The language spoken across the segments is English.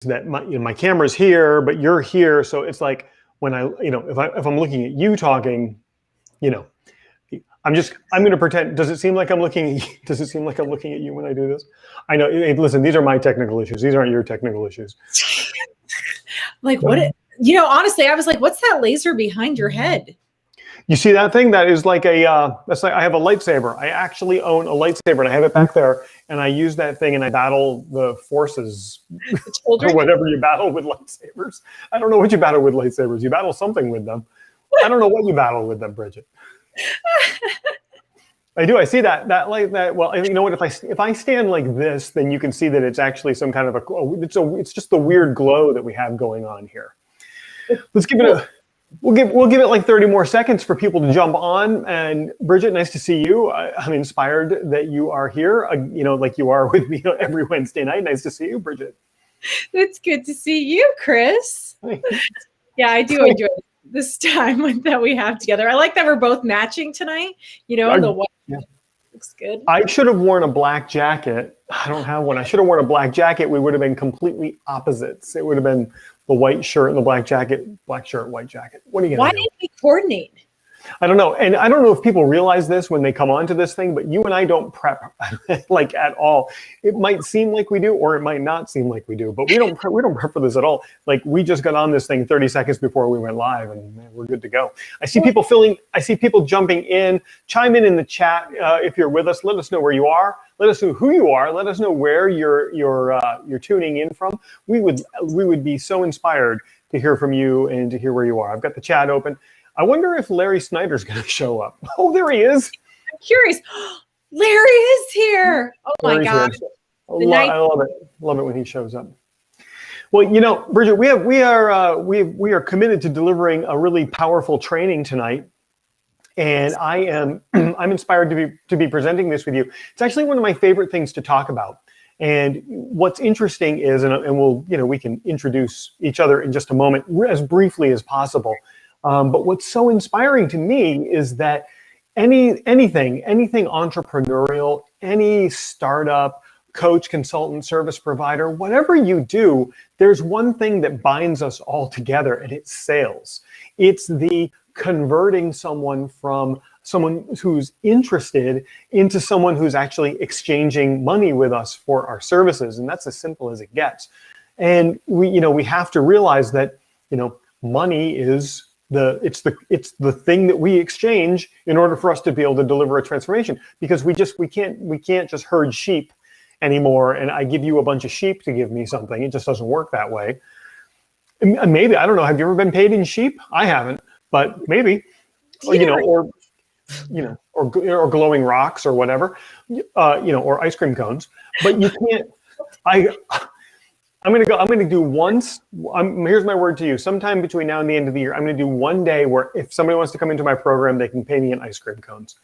that my camera's here, but you're here. So it's like when if I'm looking at you talking, I'm going to pretend. Does it seem like I'm looking at you? Does it seem like I'm looking at you when I do this? I know. Hey, listen, these are my technical issues. These aren't your technical issues. Like what? Honestly, I was like, what's that laser behind your head? You see that thing? That is like that's like I have a lightsaber. I actually own a lightsaber, and I have it back there. And I use that thing, and I battle the forces, or whatever you battle with lightsabers. I don't know what you battle with lightsabers. You battle something with them. I don't know what you battle with them, Bridget. I do. I see that like that. Well, you know what? If I stand like this, then you can see that it's actually some kind of it's just the weird glow that we have going on here. Let's give it we'll give it like 30 more seconds for people to jump on. And Bridget, nice to see you. I'm inspired that you are here. Like you are with me every Wednesday night. Nice to see you, Bridget. It's good to see you, Chris. Yeah, I do enjoy this time that we have together. I like that we're both matching tonight. The white looks good. I should have worn a black jacket. I don't have one. I should have worn a black jacket. We would have been completely opposites. It would have been the white shirt and the black jacket, black shirt, white jacket. What are you going to do? Why didn't we coordinate? I don't know. And I don't know if people realize this when they come onto this thing, but you and I don't prep like at all. It might seem like we do, or it might not seem like we do, but we don't prep for this at all. Like we just got on this thing 30 seconds before we went live, and man, we're good to go. I see people jumping in. Chime in the chat if you're with us. Let us know where you are. Let us know who you are. Let us know where you're tuning in from. We would be so inspired to hear from you and to hear where you are. I've got the chat open. I wonder if Larry Snyder's going to show up. Oh, there he is. I'm curious. Larry is here. Oh my God. I love it. Love it when he shows up. Well, Bridget, we are committed to delivering a really powerful training tonight. And I'm inspired to be presenting this with you. It's actually one of my favorite things to talk about. And what's interesting is, we can introduce each other in just a moment, as briefly as possible. But what's so inspiring to me is that anything entrepreneurial, any startup, coach, consultant, service provider, whatever you do, there's one thing that binds us all together, and it's sales. It's the converting someone from someone who's interested into someone who's actually exchanging money with us for our services. And that's as simple as it gets. And we have to realize that, money is it's the thing that we exchange in order for us to be able to deliver a transformation, because we can't just herd sheep anymore. And I give you a bunch of sheep to give me something. It just doesn't work that way. Maybe, I don't know. Have you ever been paid in sheep? I haven't, but maybe, or glowing rocks or whatever, or ice cream cones, but you can't, I'm going to do once. Here's my word to you. Sometime between now and the end of the year, I'm going to do one day where if somebody wants to come into my program, they can pay me in ice cream cones.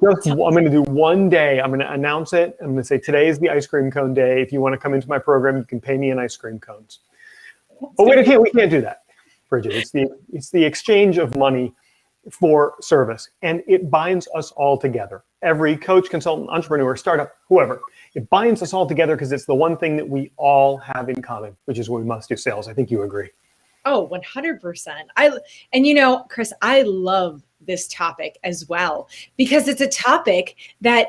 I'm going to do one day. I'm going to announce it. I'm going to say, today is the ice cream cone day. If you want to come into my program, you can pay me in ice cream cones. Oh, wait, we can't do that, Bridget. It's the exchange of money for service, and it binds us all together. Every coach, consultant, entrepreneur, startup, whoever, it binds us all together because it's the one thing that we all have in common, which is we must do sales. I think you agree. Oh, 100%. Chris, I love this topic as well, because it's a topic that,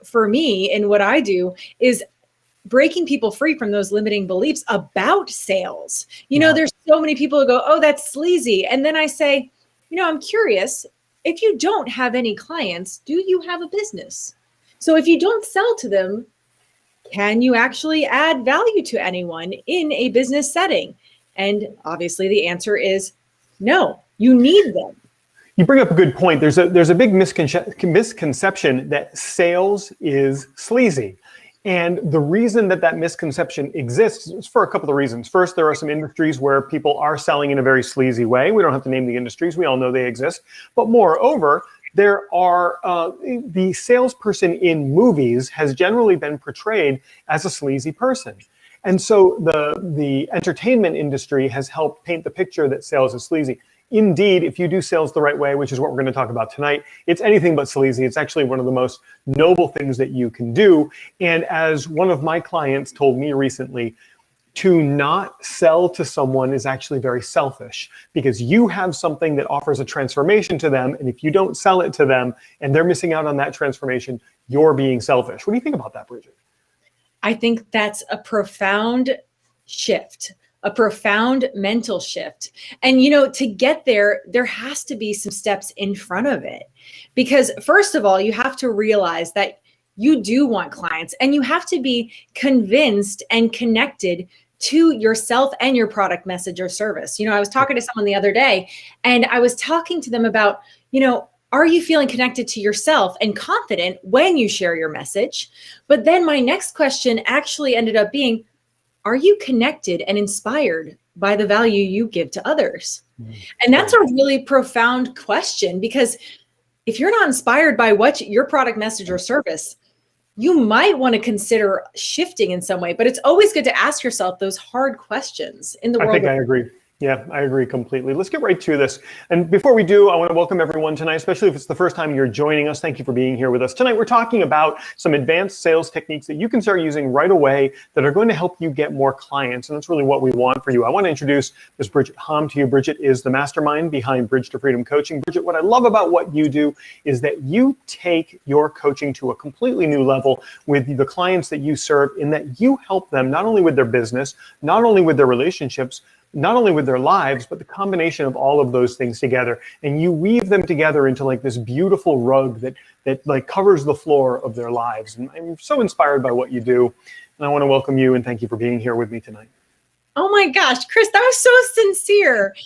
for me and what I do is breaking people free from those limiting beliefs about sales. There's so many people who go, oh, that's sleazy. And then I say, I'm curious, if you don't have any clients, do you have a business? So if you don't sell to them, can you actually add value to anyone in a business setting? And obviously the answer is no, you need them. You bring up a good point. There's a big misconception that sales is sleazy. And the reason that misconception exists is for a couple of reasons. First, there are some industries where people are selling in a very sleazy way. We don't have to name the industries. We all know they exist. But moreover, there are the salesperson in movies has generally been portrayed as a sleazy person. And so the entertainment industry has helped paint the picture that sales is sleazy. Indeed, if you do sales the right way, which is what we're going to talk about tonight, it's anything but sleazy. It's actually one of the most noble things that you can do. And as one of my clients told me recently, to not sell to someone is actually very selfish, because you have something that offers a transformation to them. And if you don't sell it to them and they're missing out on that transformation, you're being selfish. What do you think about that, Bridget? I think that's a profound shift, a profound mental shift. And, to get there, there has to be some steps in front of it. Because first of all, you have to realize that you do want clients, and you have to be convinced and connected to yourself and your product, message, or service. I was talking to someone the other day, and I was talking to them about, are you feeling connected to yourself and confident when you share your message? But then my next question actually ended up being, are you connected and inspired by the value you give to others? And that's a really profound question, because if you're not inspired by what your product, message, or service, you might want to consider shifting in some way. But it's always good to ask yourself those hard questions in the world. I think I agree. Yeah, I agree completely. Let's get right to this. And before we do, I want to welcome everyone tonight, especially if it's the first time you're joining us. Thank you for being here with us. Tonight, we're talking about some advanced sales techniques that you can start using right away that are going to help you get more clients. And that's really what we want for you. I want to introduce Ms. Bridget Hom to you. Bridget is the mastermind behind Bridge to Freedom Coaching. Bridget, what I love about what you do is that you take your coaching to a completely new level with the clients that you serve, in that you help them not only with their business, not only with their relationships, not only with their lives, but the combination of all of those things together. And you weave them together into like this beautiful rug that like covers the floor of their lives. And I'm so inspired by what you do. And I want to welcome you and thank you for being here with me tonight. Oh my gosh, Chris, that was so sincere.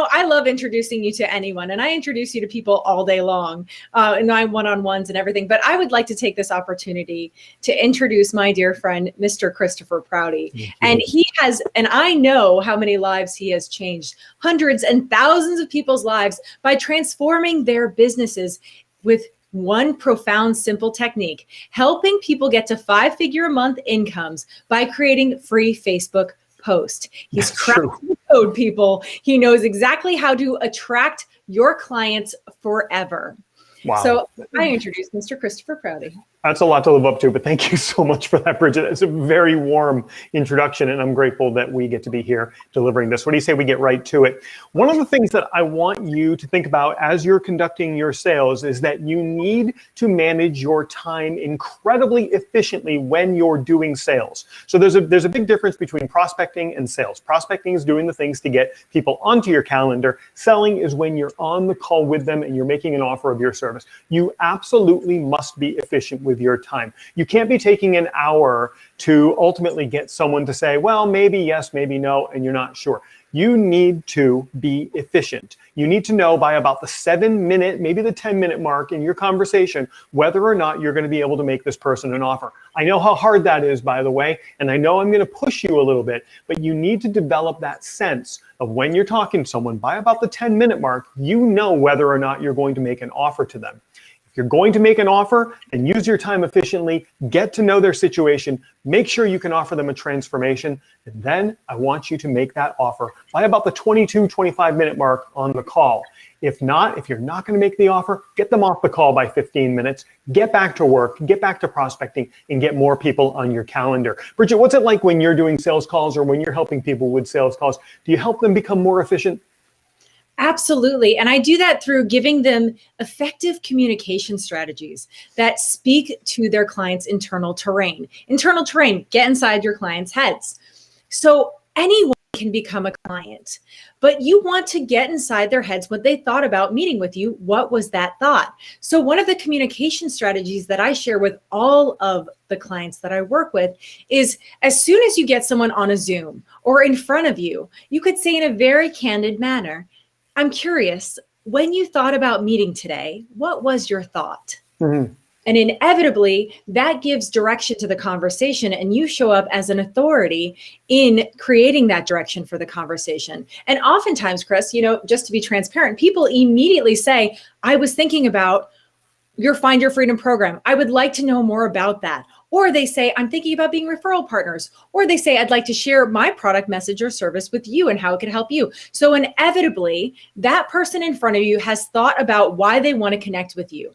I love introducing you to anyone, and I introduce you to people all day long, and I'm one-on-ones and everything. But I would like to take this opportunity to introduce my dear friend, Mr. Christopher Prouty. And and I know how many lives he has changed, hundreds and thousands of people's lives, by transforming their businesses with one profound, simple technique, helping people get to 5-figure-a-month incomes by creating free Facebook posts. He's cracked the code, people. He knows exactly how to attract your clients forever. Wow. So I introduced Mr. Christopher Prouty. That's a lot to live up to, but thank you so much for that, Bridget. It's a very warm introduction, and I'm grateful that we get to be here delivering this. What do you say we get right to it? One of the things that I want you to think about as you're conducting your sales is that you need to manage your time incredibly efficiently when you're doing sales. So there's a big difference between prospecting and sales. Prospecting is doing the things to get people onto your calendar. Selling is when you're on the call with them and you're making an offer of your service. You absolutely must be efficient with your time. You can't be taking an hour to ultimately get someone to say, well, maybe yes, maybe no, and you're not sure. You need to be efficient. You need to know by about the 7-minute, maybe the 10-minute mark in your conversation, whether or not you're going to be able to make this person an offer. I know how hard that is, by the way, and I know I'm going to push you a little bit, but you need to develop that sense of when you're talking to someone, by about the 10-minute mark, you know whether or not you're going to make an offer to them. You're going to make an offer, and use your time efficiently, get to know their situation, make sure you can offer them a transformation, and then I want you to make that offer by about the 25-minute mark on the call. If you're not going to make the offer, get them off the call by 15 minutes, get back to work, get back to prospecting, and get more people on your calendar. Bridget, what's it like when you're doing sales calls or when you're helping people with sales calls? Do you help them become more efficient? Absolutely. And I do that through giving them effective communication strategies that speak to their client's internal terrain. Internal terrain, get inside your client's heads. So anyone can become a client, but you want to get inside their heads what they thought about meeting with you. What was that thought? So one of the communication strategies that I share with all of the clients that I work with is, as soon as you get someone on a Zoom or in front of you, you could say in a very candid manner, I'm curious, when you thought about meeting today, what was your thought? Mm-hmm. And inevitably, that gives direction to the conversation, and you show up as an authority in creating that direction for the conversation. And oftentimes, Chris, just to be transparent, people immediately say, I was thinking about your Find Your Freedom program. I would like to know more about that. Or they say, I'm thinking about being referral partners. Or they say, I'd like to share my product, message, or service with you and how it can help you. So inevitably, that person in front of you has thought about why they want to connect with you.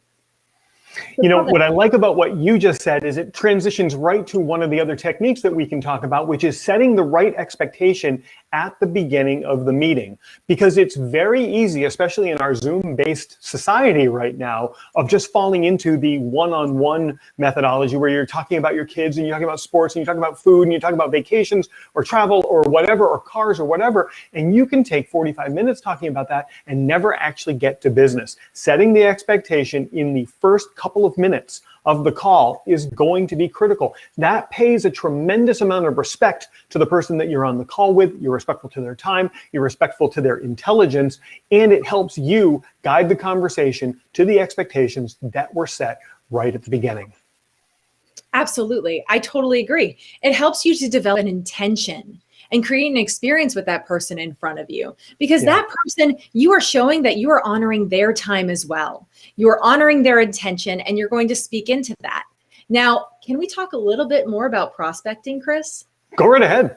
You know, what I like about what you just said is it transitions right to one of the other techniques that we can talk about, which is setting the right expectation at the beginning of the meeting. Because it's very easy, especially in our Zoom-based society right now, of just falling into the one-on-one methodology where you're talking about your kids and you're talking about sports and you're talking about food and you're talking about vacations or travel or whatever, or cars or whatever. And you can take 45 minutes talking about that and never actually get to business. Setting the expectation in the first couple of minutes of the call is going to be critical. That pays a tremendous amount of respect to the person that you're on the call with. You're respectful to their time, you're respectful to their intelligence, and it helps you guide the conversation to the expectations that were set right at the beginning. Absolutely. I totally agree. It helps you to develop an intention and create an experience with that person in front of you. Because that person, you are showing that you are honoring their time as well. You are honoring their intention and you're going to speak into that. Now, can we talk a little bit more about prospecting, Chris? Go right ahead.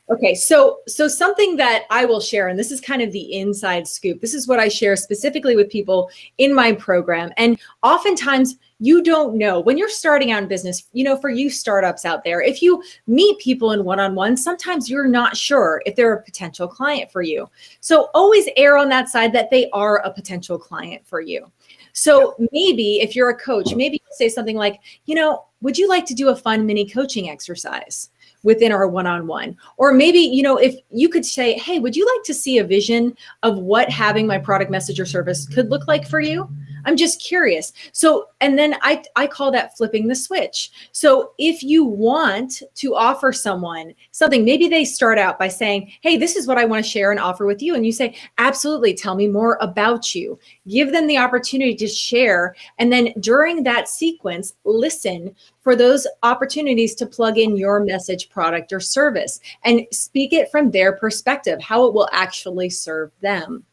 Okay, so something that I will share, and this is kind of the inside scoop. This is what I share specifically with people in my program. And oftentimes you don't know when you're starting out in business, you know, for you startups out there, if you meet people in one-on-one, sometimes you're not sure if they're a potential client for you. So always err on that side that they are a potential client for you. So maybe if you're a coach, maybe you'll say something like, you know, would you like to do a fun mini coaching exercise within our one-on-one? Or maybe, you know, if you could say, hey, would you like to see a vision of what having my product, message, or service could look like for you? I'm just curious. So, and then I call that flipping the switch. So if you want to offer someone something, maybe they start out by saying, hey, this is what I want to share and offer with you. And you say, absolutely, tell me more about you. Give them the opportunity to share. And then during that sequence, listen for those opportunities to plug in your message, product, or service and speak it from their perspective, how it will actually serve them.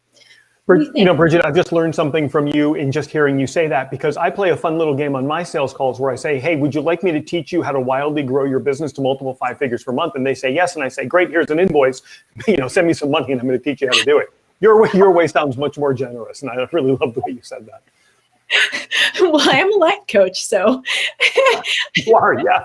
You know, Bridget, I've just learned something from you in just hearing you say that, because I play a fun little game on my sales calls where I say, hey, would you like me to teach you how to wildly grow your business to multiple 5 figures per month? And they say yes. And I say, great, here's an invoice, you know, send me some money and I'm going to teach you how to do it. Your way sounds much more generous. And I really love the way you said that. Well, I am a life coach, so. You are, yeah.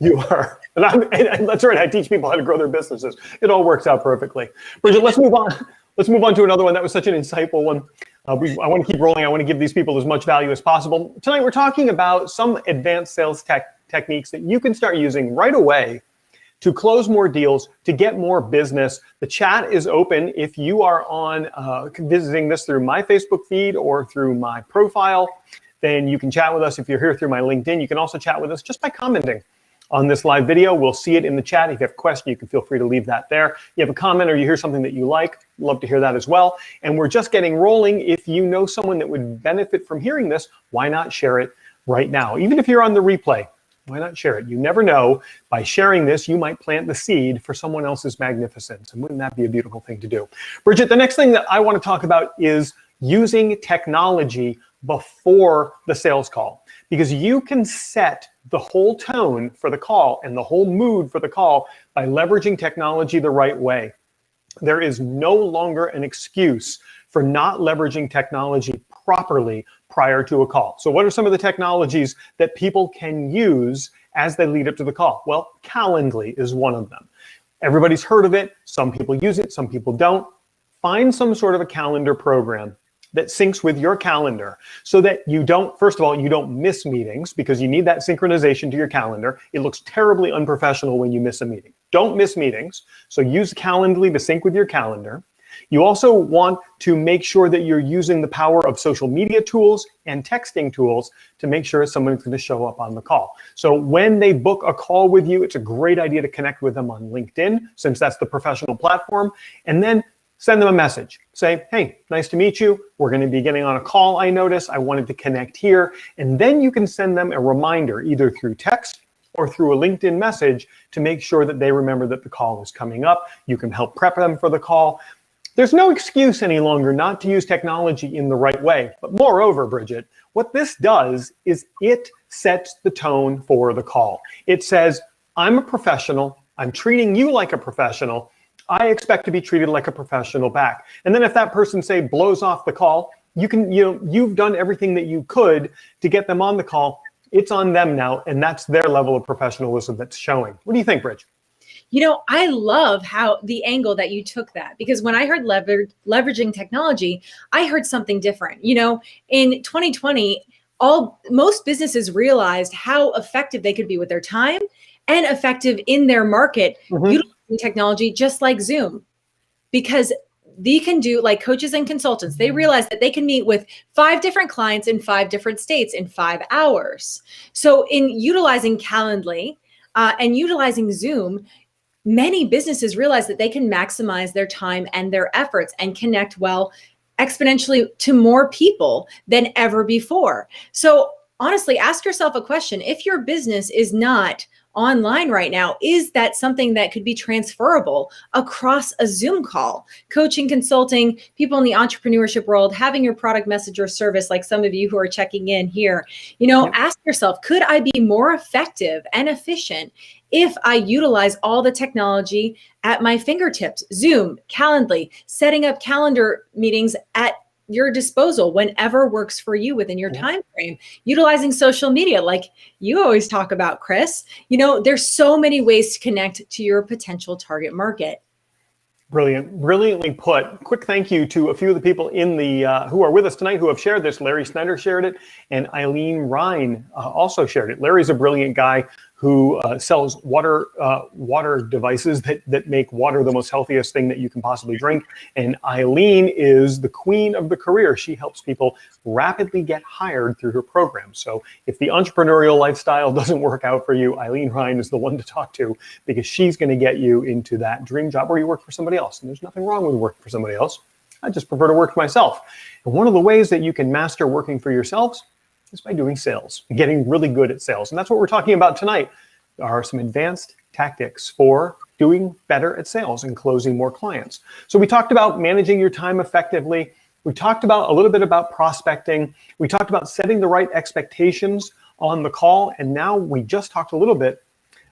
You are. And that's right. I teach people how to grow their businesses. It all works out perfectly. Bridget, let's move on. Let's move on to another one. That was such an insightful one. I want to keep rolling. I want to give these people as much value as possible. Tonight, we're talking about some advanced sales techniques that you can start using right away to close more deals, to get more business. The chat is open. If you are on visiting this through my Facebook feed or through my profile, then you can chat with us. If you're here through my LinkedIn, you can also chat with us just by commenting on this live video. We'll see it in the chat. If you have a question, you can feel free to leave that there. You have a comment or you hear something that you like, love to hear that as well. And we're just getting rolling. If you know someone that would benefit from hearing this, why not share it right now? Even if you're on the replay, why not share it? You never know. By sharing this, you might plant the seed for someone else's magnificence. And wouldn't that be a beautiful thing to do? Bridget, the next thing that I want to talk about is using technology before the sales call, because you can set the whole tone for the call and the whole mood for the call by leveraging technology the right way. There is no longer an excuse for not leveraging technology properly prior to a call. So what are some of the technologies that people can use as they lead up to the call? Well, Calendly is one of them. Everybody's heard of it. Some people use it, some people don't. Find some sort of a calendar program that syncs with your calendar so that you don't, first of all, you don't miss meetings, because you need that synchronization to your calendar. It looks terribly unprofessional when you miss a meeting. Don't miss meetings. So use Calendly to sync with your calendar. You also want to make sure that you're using the power of social media tools and texting tools to make sure someone's going to show up on the call. So when they book a call with you, it's a great idea to connect with them on LinkedIn, since that's the professional platform. And then send them a message. Say, hey, nice to meet you. We're going to be getting on a call, I noticed. I wanted to connect here. And then you can send them a reminder, either through text or through a LinkedIn message, to make sure that they remember that the call is coming up. You can help prep them for the call. There's no excuse any longer not to use technology in the right way. But moreover, Bridget, what this does is it sets the tone for the call. It says, I'm a professional. I'm treating you like a professional. I expect to be treated like a professional back. And then if that person, say, blows off the call, you've done everything that you could to get them on the call. It's on them now, and that's their level of professionalism that's showing. What do you think, Bridget? I love how the angle that you took that, because when I heard leveraging technology, I heard something different. In 2020, most businesses realized how effective they could be with their time and effective in their market utilizing technology, just like Zoom, because they can do, like coaches and consultants, they realize that they can meet with 5 different clients in 5 different states in 5 hours. So in utilizing Calendly and utilizing Zoom, many businesses realize that they can maximize their time and their efforts and connect exponentially to more people than ever before. So honestly, ask yourself a question. If your business is not online right now, is that something that could be transferable across a Zoom call? Coaching, consulting, people in the entrepreneurship world, having your product, message, or service, like some of you who are checking in here, ask yourself, could I be more effective and efficient if I utilize all the technology at my fingertips? Zoom, Calendly, setting up calendar meetings at your disposal whenever works for you within your time frame, utilizing social media like you always talk about, Chris. There's so many ways to connect to your potential target market. Brilliantly put. Quick thank you to a few of the people in the who are with us tonight who have shared this. Larry Snyder shared it, and Eileen Ryan also shared it. Larry's a brilliant guy who sells water devices that make water the most healthiest thing that you can possibly drink. And Eileen is the queen of the career. She helps people rapidly get hired through her program. So if the entrepreneurial lifestyle doesn't work out for you, Eileen Ryan is the one to talk to, because she's going to get you into that dream job where you work for somebody else. And there's nothing wrong with working for somebody else. I just prefer to work for myself. And one of the ways that you can master working for yourselves is by doing sales, getting really good at sales. And that's what we're talking about tonight. There are some advanced tactics for doing better at sales and closing more clients. So we talked about managing your time effectively. We talked about a little bit about prospecting. We talked about setting the right expectations on the call. And now we just talked a little bit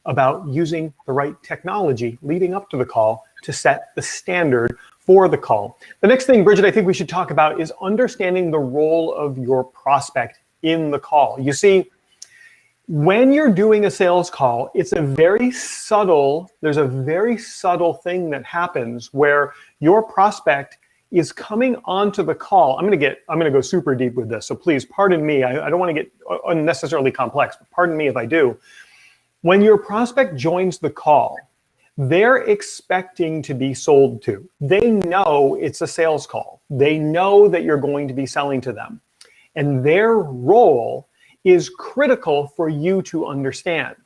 about using the right technology leading up to the call to set the standard for the call. The next thing, Bridget, I think we should talk about is understanding the role of your prospect in the call. You see, when you're doing a sales call, there's a very subtle thing that happens where your prospect is coming onto the call. I'm going to go super deep with this. So please pardon me. I don't want to get unnecessarily complex, but pardon me if I do. When your prospect joins the call, they're expecting to be sold to. They know it's a sales call. They know that you're going to be selling to them. And their role is critical for you to understand.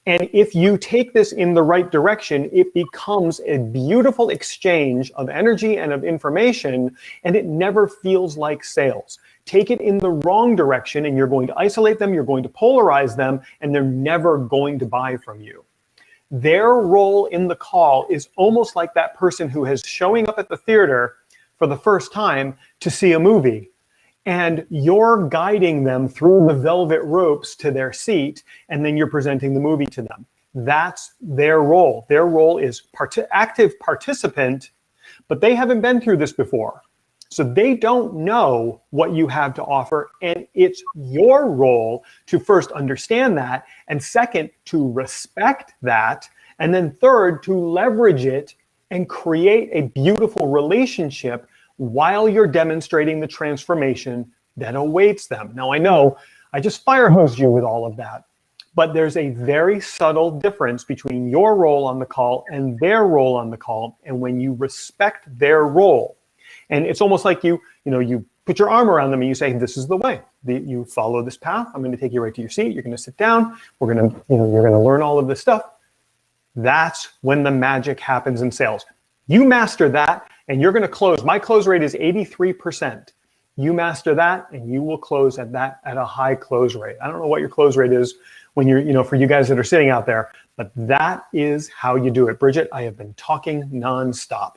And if you take this in the right direction, it becomes a beautiful exchange of energy and of information, and it never feels like sales. Take it in the wrong direction, and you're going to isolate them, you're going to polarize them, and they're never going to buy from you. Their role in the call is almost like that person who is showing up at the theater for the first time to see a movie. And you're guiding them through the velvet ropes to their seat, and then you're presenting the movie to them. That's their role. Their role is active participant, but they haven't been through this before. So they don't know what you have to offer, and it's your role to first understand that, and second, to respect that, and then third, to leverage it and create a beautiful relationship while you're demonstrating the transformation that awaits them. Now, I know I just fire hosed you with all of that, but there's a very subtle difference between your role on the call and their role on the call. And when you respect their role, and it's almost like you put your arm around them and you say, this is the way. You follow this path. I'm going to take you right to your seat. You're going to sit down. You're going to learn all of this stuff. That's when the magic happens in sales. You master that, and you're going to close. My close rate is 83%. You master that, and you will close at a high close rate. I don't know what your close rate is when you're, for you guys that are sitting out there, but that is how you do it. Bridget, I have been talking nonstop.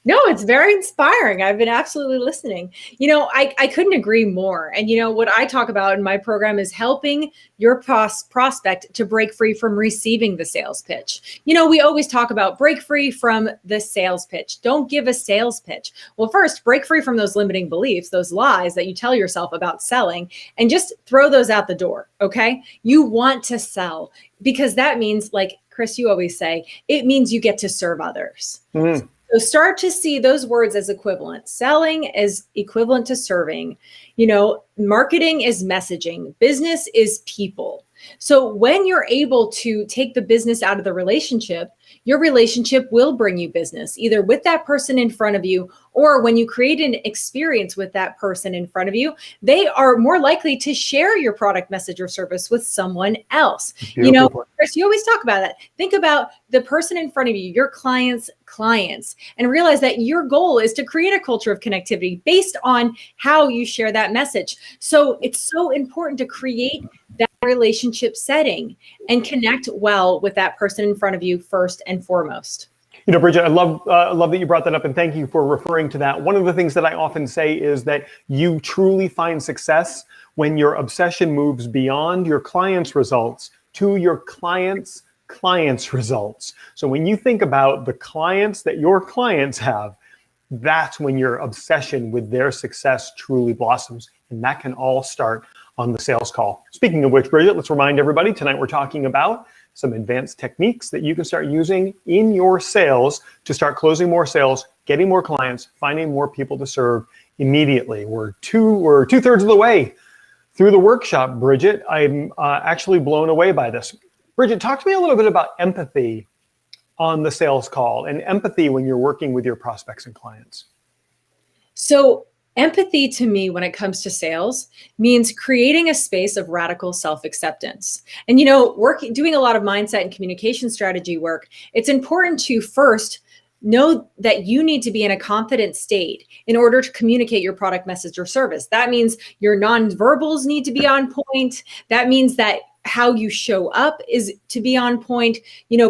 No, it's very inspiring. I've been absolutely listening. I couldn't agree more. And what I talk about in my program is helping your prospect to break free from receiving the sales pitch. We always talk about break free from the sales pitch. Don't give a sales pitch. Well, first, break free from those limiting beliefs, those lies that you tell yourself about selling, and just throw those out the door. Okay. You want to sell because that means, like Chris, you always say, it means you get to serve others. Mm-hmm. So start to see those words as equivalent. Selling is equivalent to serving. Marketing is messaging. Business is people. So when you're able to take the business out of the relationship, your relationship will bring you business, either with that person in front of you, or when you create an experience with that person in front of you, they are more likely to share your product, message, or service with someone else. Chris, you always talk about that. Think about the person in front of you, your clients' clients, and realize that your goal is to create a culture of connectivity based on how you share that message. So it's so important to create that relationship setting and connect well with that person in front of you first and foremost. Bridget, I love that you brought that up, and thank you for referring to that. One of the things that I often say is that you truly find success when your obsession moves beyond your client's results to your client's results. So when you think about the clients that your clients have, that's when your obsession with their success truly blossoms. And that can all start on the sales call. Speaking of which, Bridget, let's remind everybody, tonight we're talking about some advanced techniques that you can start using in your sales to start closing more sales, getting more clients, finding more people to serve immediately. We're two-thirds of the way through the workshop, Bridget. I'm actually blown away by this. Bridget, talk to me a little bit about empathy on the sales call and empathy when you're working with your prospects and clients. So empathy to me, when it comes to sales, means creating a space of radical self-acceptance. And, doing a lot of mindset and communication strategy work, it's important to first know that you need to be in a confident state in order to communicate your product, message, or service. That means your nonverbals need to be on point. That means that how you show up is to be on point.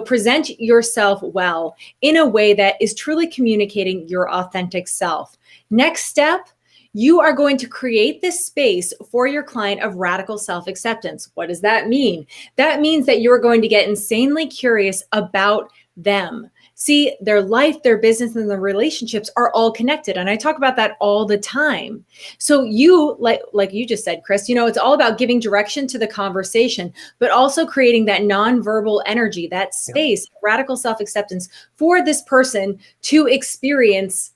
Present yourself well in a way that is truly communicating your authentic self. Next step, you are going to create this space for your client of radical self-acceptance. What does that mean? That means that you're going to get insanely curious about them. See, their life, their business, and their relationships are all connected. And I talk about that all the time. So you, like you just said, Chris, it's all about giving direction to the conversation, but also creating that nonverbal energy, that space, radical self-acceptance for this person to experience,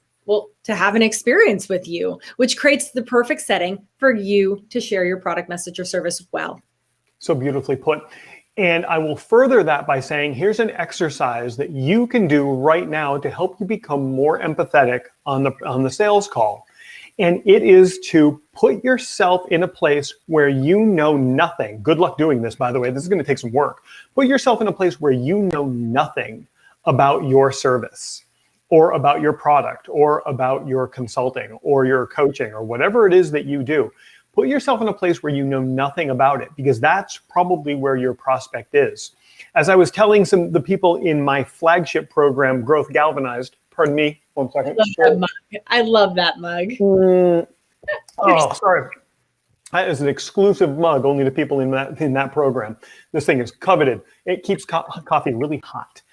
to have an experience with you, which creates the perfect setting for you to share your product, message, or service well. So beautifully put. And I will further that by saying, here's an exercise that you can do right now to help you become more empathetic on the sales call. And it is to put yourself in a place where you know nothing. Good luck doing this, by the way. This is going to take some work. Put yourself in a place where you know nothing about your service, or about your product, or about your consulting, or your coaching, or whatever it is that you do. Put yourself in a place where you know nothing about it, because that's probably where your prospect is. As I was telling the people in my flagship program, Growth Galvanized, pardon me, 1 second. I love that mug. Oh, sorry. That is an exclusive mug only to people in that program. This thing is coveted. It keeps coffee really hot.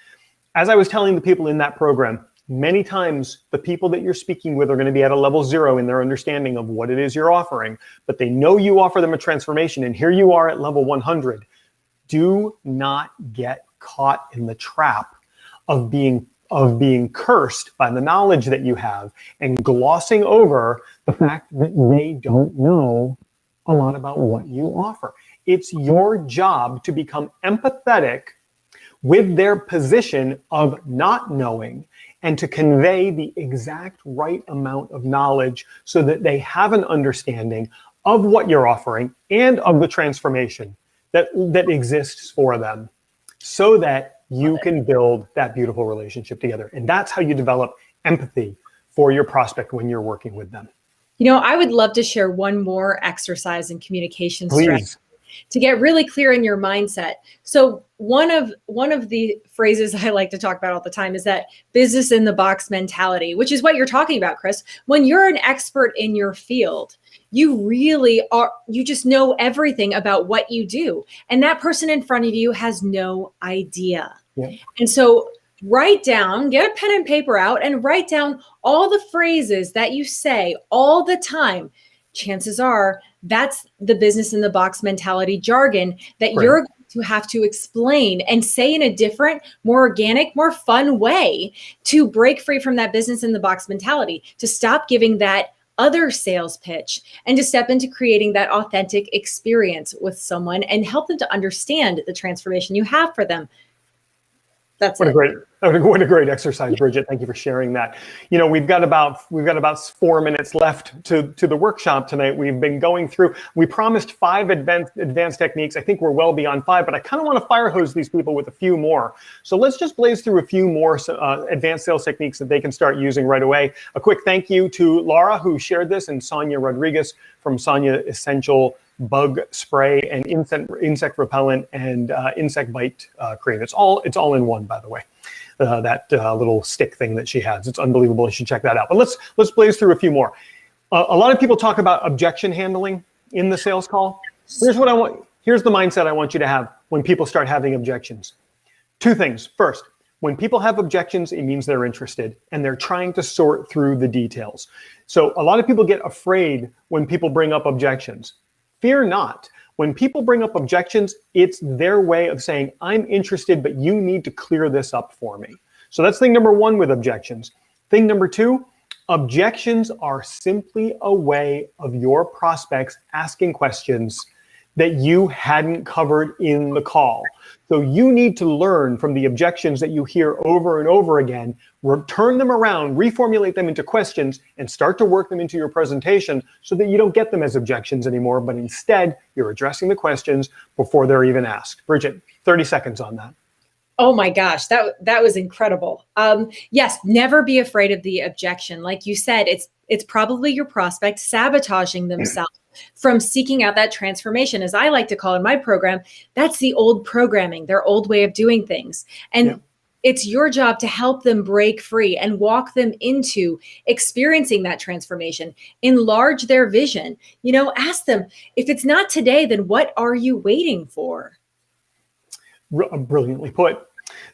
As I was telling the people in that program, many times the people that you're speaking with are going to be at a level 0 in their understanding of what it is you're offering, but they know you offer them a transformation, and here you are at level 100. Do not get caught in the trap of being cursed by the knowledge that you have and glossing over the fact that they don't know a lot about what you offer. It's your job to become empathetic with their position of not knowing, and to convey the exact right amount of knowledge so that they have an understanding of what you're offering and of the transformation that exists for them, so that you can build that beautiful relationship together. And that's how you develop empathy for your prospect when you're working with them. I would love to share one more exercise in communication strategy. to get really clear in your mindset. So one of the phrases I like to talk about all the time is that business in the box mentality, which is what you're talking about, Chris. When you're an expert in your field, you really are, you just know everything about what you do. And that person in front of you has no idea. Yeah. And so write down, get a pen and paper out and write down all the phrases that you say all the time. Chances are that's the business in the box mentality jargon that you're going to have to explain and say in a different, more organic, more fun way to break free from that business in the box mentality, to stop giving that other sales pitch and to step into creating that authentic experience with someone and help them to understand the transformation you have for them. That's what a great exercise, Bridget. Thank you for sharing that. You know, we've got about 4 minutes left to the workshop tonight. We've been going through, we promised 5 advanced techniques. I think we're well beyond 5, but I kind of want to fire hose these people with a few more. So let's just blaze through a few more advanced sales techniques that they can start using right away. A quick thank you to Laura, who shared this, and Sonia Rodriguez from Sonia Essential Bug Spray and insect repellent and insect bite cream. It's all in one, by the way. That little stick thing that she has. It's unbelievable. You should check that out. But let's blaze through a few more. A lot of people talk about objection handling in the sales call. Here's what I want. Here's the mindset I want you to have when people start having objections. 2 things. First, when people have objections, it means they're interested and they're trying to sort through the details. So a lot of people get afraid when people bring up objections. Fear not. When people bring up objections, it's their way of saying, I'm interested, but you need to clear this up for me. So that's thing number 1 with objections. Thing number 2, objections are simply a way of your prospects asking questions that you hadn't covered in the call. So you need to learn from the objections that you hear over and over again, turn them around, reformulate them into questions, and start to work them into your presentation so that you don't get them as objections anymore, but instead you're addressing the questions before they're even asked. Bridget, 30 seconds on that. Oh my gosh, that was incredible. Yes, never be afraid of the objection. Like you said, it's probably your prospect sabotaging themselves from seeking out that transformation. As I like to call in my program, that's the old programming, their old way of doing things. And it's your job to help them break free and walk them into experiencing that transformation, enlarge their vision. You know, ask them, if it's not today, then what are you waiting for? Brilliantly put.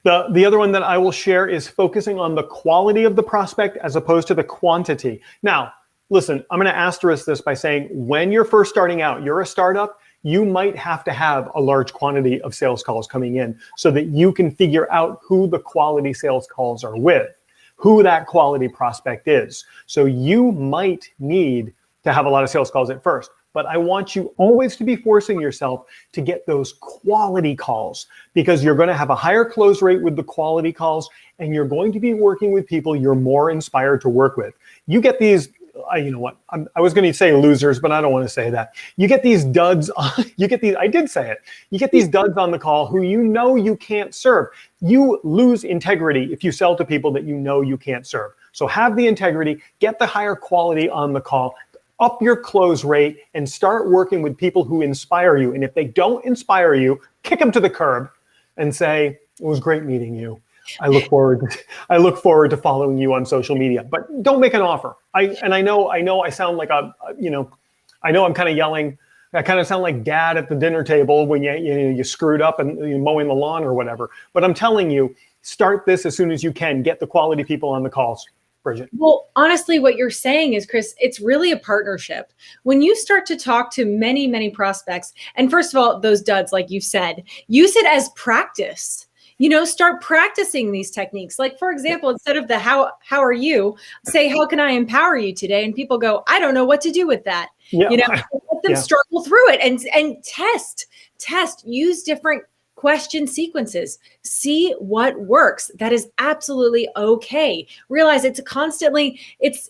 The other one that I will share is focusing on the quality of the prospect as opposed to the quantity. Now, listen, I'm going to asterisk this by saying when you're first starting out, you're a startup, you might have to have a large quantity of sales calls coming in so that you can figure out who the quality sales calls are with, who that quality prospect is. So you might need to have a lot of sales calls at first. But I want you always to be forcing yourself to get those quality calls because you're going to have a higher close rate with the quality calls and you're going to be working with people you're more inspired to work with. You get these, you know what, I was going to say losers, but I don't want to say that. You get these duds, I did say it. You get these duds on the call who you know you can't serve. You lose integrity if you sell to people that you know you can't serve. So have the integrity, get the higher quality on the call, up your close rate and start working with people who inspire you. And if they don't inspire you, kick them to the curb and say, it was great meeting you. I look forward to following you on social media, but don't make an offer. I know I sound like I know I'm kind of yelling. I kind of sound like dad at the dinner table when you screwed up and you're mowing the lawn or whatever. But I'm telling you, start this as soon as you can. Get the quality people on the calls. Bridget. Well, honestly, what you're saying is, Chris, it's really a partnership. When you start to talk to many, many prospects, and first of all, those duds, like you said, use it as practice. You know, start practicing these techniques. Like, for example, instead of the how are you, say, how can I empower you today? And people go, I don't know what to do with that. Yeah. You know, let them struggle through it and test, use different question sequences, see what works. That is absolutely okay. Realize it's constantly, it's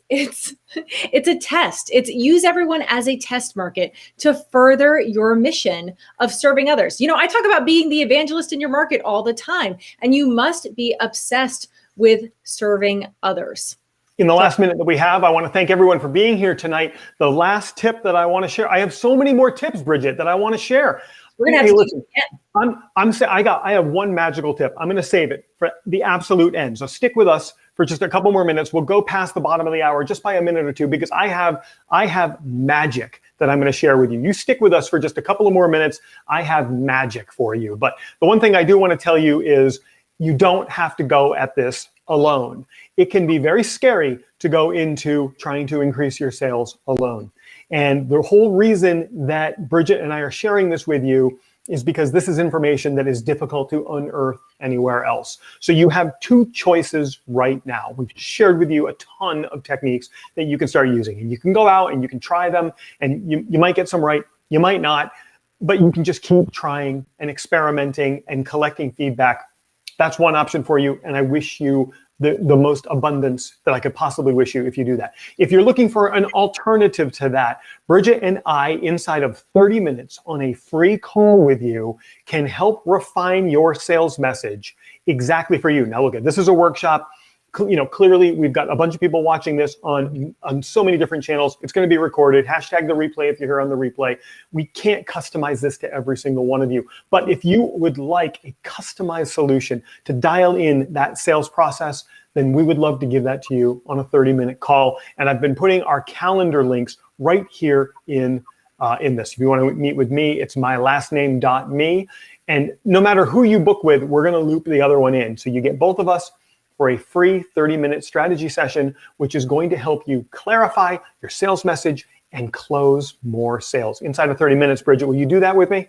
a test. It's use everyone as a test market to further your mission of serving others. You know, I talk about being the evangelist in your market all the time, and you must be obsessed with serving others. In the last minute that we have, I want to thank everyone for being here tonight. The last tip that I want to share, I have so many more tips, Bridget, that I want to share. We're gonna have to do it again. I have one magical tip. I'm going to save it for the absolute end. So stick with us for just a couple more minutes. We'll go past the bottom of the hour just by a minute or two, because I have magic that I'm going to share with you. You stick with us for just a couple of more minutes. I have magic for you. But the one thing I do want to tell you is you don't have to go at this alone. It can be very scary to go into trying to increase your sales alone. And the whole reason that Bridget and I are sharing this with you is because this is information that is difficult to unearth anywhere else. So you have two choices right now. We've shared with you a ton of techniques that you can start using, and you can go out and you can try them, and you might get some right, you might not, but you can just keep trying and experimenting and collecting feedback. That's one option for you, and I wish you the most abundance that I could possibly wish you if you do that. If you're looking for an alternative to that, Bridget and I, inside of 30 minutes on a free call with you, can help refine your sales message exactly for you. Now, look, this is a workshop. Clearly we've got a bunch of people watching this on so many different channels. It's going to be recorded. Hashtag the replay if you're here on the replay. We can't customize this to every single one of you. But if you would like a customized solution to dial in that sales process, then we would love to give that to you on a 30-minute call. And I've been putting our calendar links right here in this. If you want to meet with me, it's mylastname.me. And no matter who you book with, we're going to loop the other one in. So you get both of us for a free 30-minute strategy session, which is going to help you clarify your sales message and close more sales. Inside of 30 minutes, Bridget, will you do that with me?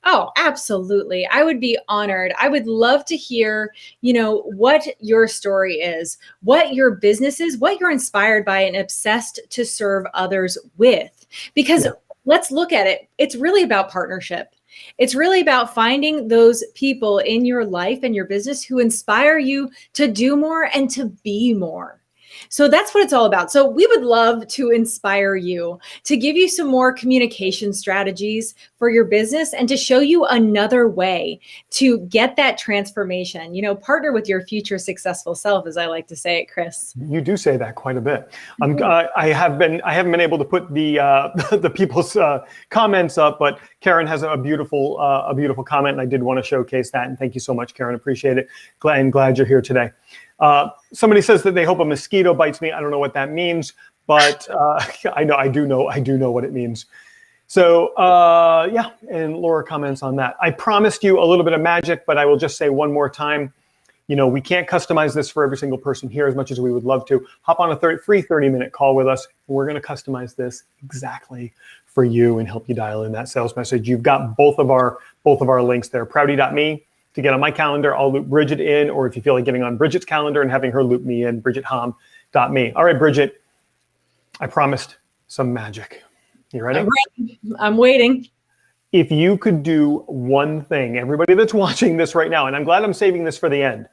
Oh, absolutely. I would be honored. I would love to hear, what your story is, what your business is, what you're inspired by and obsessed to serve others with. Because let's look at it. It's really about partnership. It's really about finding those people in your life and your business who inspire you to do more and to be more. So that's what it's all about. So we would love to inspire you, to give you some more communication strategies for your business and to show you another way to get that transformation. Partner with your future successful self, as I like to say it, Chris. You do say that quite a bit. I haven't been able to put the people's comments up, but Karen has a beautiful comment, and I did want to showcase that. And thank you so much, Karen. Appreciate it. Glad you're here today. Somebody says that they hope a mosquito bites me. I don't know what that means, but I do know what it means. So and Laura comments on that. I promised you a little bit of magic, but I will just say one more time, we can't customize this for every single person here as much as we would love to. Hop on a free 30-minute call with us. We're going to customize this exactly for you and help you dial in that sales message. You've got both of our links there, Prouty.me. To get on my calendar, I'll loop Bridget in, or if you feel like getting on Bridget's calendar and having her loop me in, BridgetHom.me. All right, Bridget, I promised some magic. You ready? I'm ready. I'm waiting. If you could do one thing, everybody that's watching this right now, and I'm glad I'm saving this for the end,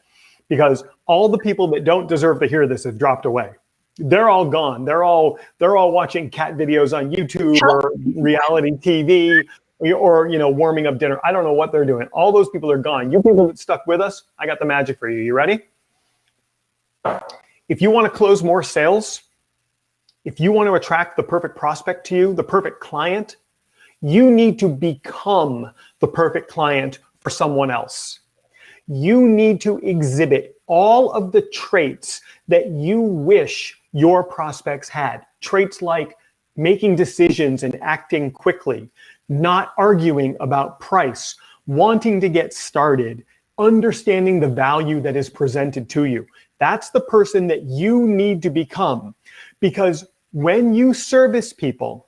because all the people that don't deserve to hear this have dropped away. They're all gone. They're all watching cat videos on YouTube or reality TV. Or warming up dinner. I don't know what they're doing. All those people are gone. You people that stuck with us, I got the magic for you. You ready? If you want to close more sales, if you want to attract the perfect prospect to you, the perfect client, you need to become the perfect client for someone else. You need to exhibit all of the traits that you wish your prospects had. Traits like making decisions and acting quickly, not arguing about price, wanting to get started, understanding the value that is presented to you. That's the person that you need to become, because when you service people,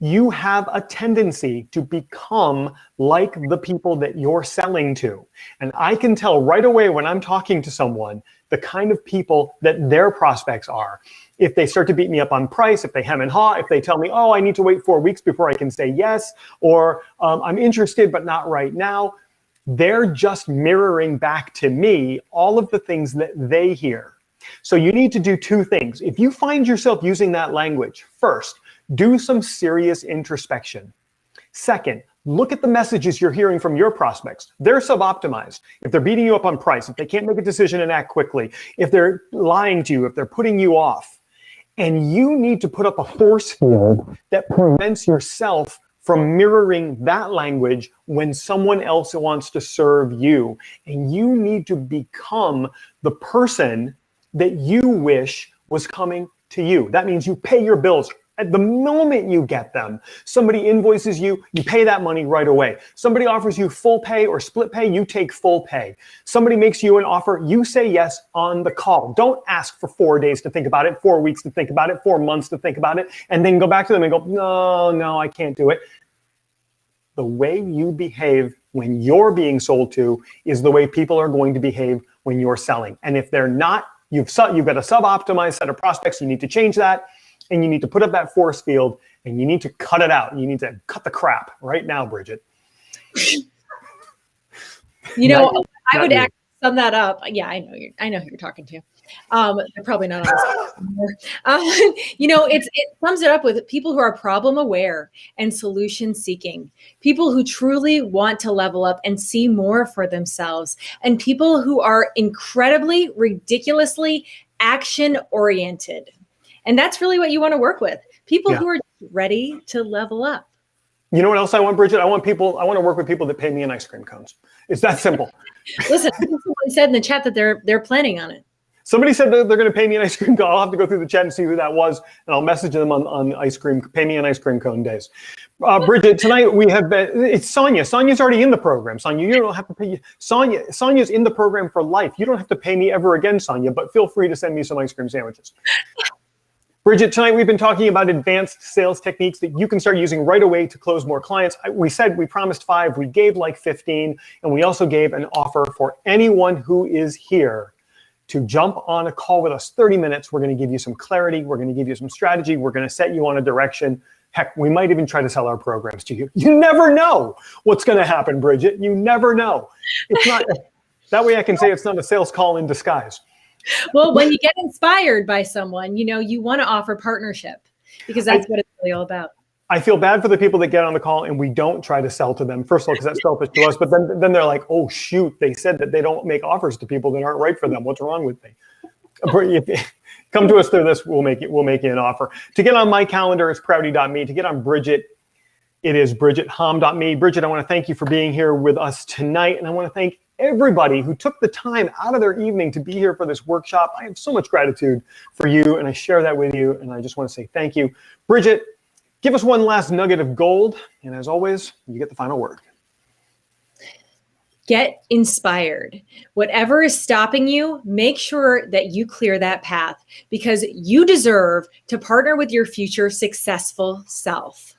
you have a tendency to become like the people that you're selling to. And I can tell right away when I'm talking to someone the kind of people that their prospects are. If they start to beat me up on price, if they hem and haw, if they tell me, oh, I need to wait 4 weeks before I can say yes, or I'm interested but not right now, they're just mirroring back to me all of the things that they hear. So you need to do two things. If you find yourself using that language, first, do some serious introspection. Second, look at the messages you're hearing from your prospects. They're sub-optimized. If they're beating you up on price, if they can't make a decision and act quickly, if they're lying to you, if they're putting you off, and you need to put up a force field that prevents yourself from mirroring that language when someone else wants to serve you. And you need to become the person that you wish was coming to you. That means you pay your bills at the moment you get them. Somebody invoices you, you pay that money right away. Somebody offers you full pay or split pay, you take full pay. Somebody makes you an offer, you say yes on the call. Don't ask for 4 days to think about it, 4 weeks to think about it, 4 months to think about it, and then go back to them and go, no, I can't do it. The way you behave when you're being sold to is the way people are going to behave when you're selling. And if they're not, you've got a sub-optimized set of prospects, you need to change that. And you need to put up that force field and you need to cut it out. You need to cut the crap right now, Bridget. I would actually sum that up. Yeah, I know who you're talking to. They're probably not on this anymore. It sums it up with people who are problem aware and solution seeking, people who truly want to level up and see more for themselves, and people who are incredibly, ridiculously action oriented. And that's really what you want to work with. People who are ready to level up. You know what else I want, Bridget? I want to work with people that pay me in ice cream cones. It's that simple. Listen, someone said in the chat that they're planning on it. Somebody said that they're going to pay me an ice cream cone. I'll have to go through the chat and see who that was, and I'll message them on ice cream, pay me an ice cream cone days. Bridget, tonight it's Sonia. Sonia's already in the program. Sonia, you don't have to pay. Sonia's in the program for life. You don't have to pay me ever again, Sonia, but feel free to send me some ice cream sandwiches. Bridget, tonight we've been talking about advanced sales techniques that you can start using right away to close more clients. We promised 5, we gave like 15, and we also gave an offer for anyone who is here to jump on a call with us, 30 minutes. We're going to give you some clarity. We're going to give you some strategy. We're going to set you on a direction. Heck, we might even try to sell our programs to you. You never know what's going to happen, Bridget. You never know. It's not, that way I can say it's not a sales call in disguise. Well, when you get inspired by someone, you want to offer partnership because that's what it's really all about. I feel bad for the people that get on the call and we don't try to sell to them. First of all, because that's selfish to us, but then they're like, oh, shoot, they said that they don't make offers to people that aren't right for them. What's wrong with me? Come to us through this, we'll make you an offer. To get on my calendar, it's prouty.me. To get on Bridget, it is bridgethom.me. Bridget, I want to thank you for being here with us tonight, and I want to thank everybody who took the time out of their evening to be here for this workshop. I have so much gratitude for you, and I share that with you, and I just want to say thank you. Bridget, give us one last nugget of gold, and as always, you get the final word. Get inspired. Whatever is stopping you, make sure that you clear that path because you deserve to partner with your future successful self.